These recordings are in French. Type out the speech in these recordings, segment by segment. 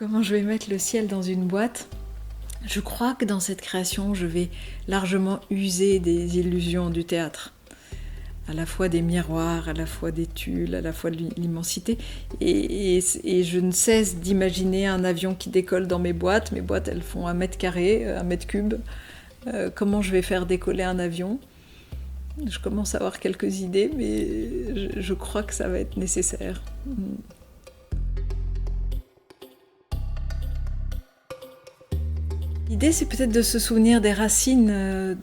Comment je vais mettre le ciel dans une boîte? Je crois que dans cette création, je vais largement user des illusions du théâtre. À la fois des miroirs, à la fois des tulles, à la fois de l'immensité. Et je ne cesse d'imaginer un avion qui décolle dans mes boîtes. Mes boîtes, elles font 1 mètre carré, 1 mètre cube. Comment je vais faire décoller un avion? Je commence à avoir quelques idées, mais je crois que ça va être nécessaire. L'idée, c'est peut-être de se souvenir des racines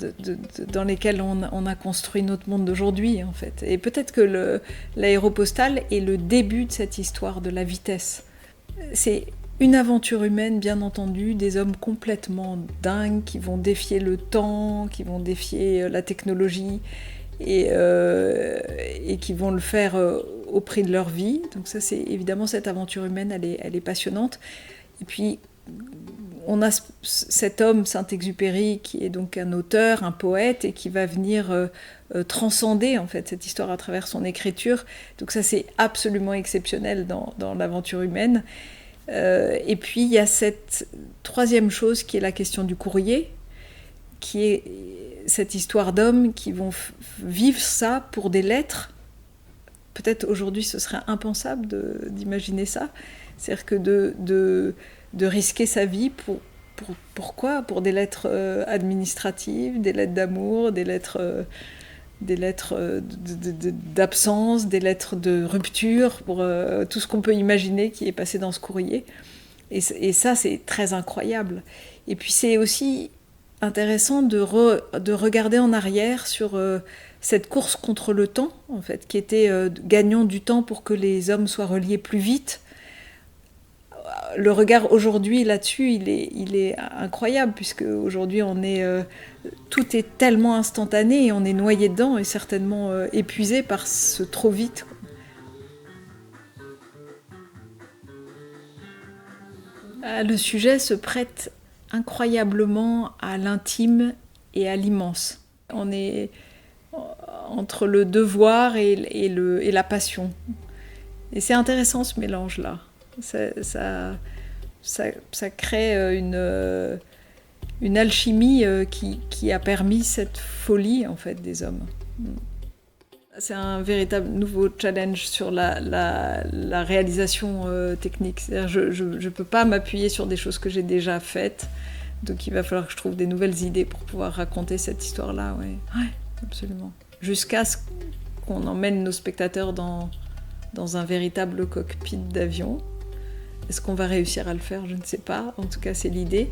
dans lesquelles on a construit notre monde d'aujourd'hui, en fait. Et peut-être que l'aéropostale est le début de cette histoire de la vitesse. C'est une aventure humaine, bien entendu, des hommes complètement dingues qui vont défier le temps, qui vont défier la technologie et qui vont le faire au prix de leur vie. Donc ça, c'est évidemment cette aventure humaine, elle est passionnante. Et puis, on a cet homme, Saint-Exupéry, qui est donc un auteur, un poète, et qui va venir transcender en fait cette histoire à travers son écriture. Donc ça, c'est absolument exceptionnel dans l'aventure humaine. Et puis, il y a cette troisième chose qui est la question du courrier, qui est cette histoire d'hommes qui vont vivre ça pour des lettres. Peut-être aujourd'hui, ce serait impensable d'imaginer ça. C'est-à-dire que de risquer sa vie pourquoi? Pour des lettres administratives, des lettres d'amour, des lettres d'absence, des lettres de rupture, pour tout ce qu'on peut imaginer qui est passé dans ce courrier. Et ça, c'est très incroyable. Et puis c'est aussi intéressant de regarder en arrière sur cette course contre le temps, en fait, qui était gagnant du temps pour que les hommes soient reliés plus vite. Le regard aujourd'hui là-dessus, il est incroyable, puisque aujourd'hui tout est tellement instantané et on est noyé dedans et certainement épuisé par ce trop vite. Le sujet se prête incroyablement à l'intime et à l'immense. On est entre le devoir et la passion. Et c'est intéressant ce mélange-là. Ça crée une alchimie qui a permis cette folie en fait des hommes. C'est un véritable nouveau challenge sur la réalisation technique. C'est-à-dire je ne peux pas m'appuyer sur des choses que j'ai déjà faites, donc il va falloir que je trouve des nouvelles idées pour pouvoir raconter cette histoire-là. Ouais, absolument. Jusqu'à ce qu'on emmène nos spectateurs dans un véritable cockpit d'avion. Est-ce qu'on va réussir à le faire? Je ne sais pas. En tout cas, c'est l'idée.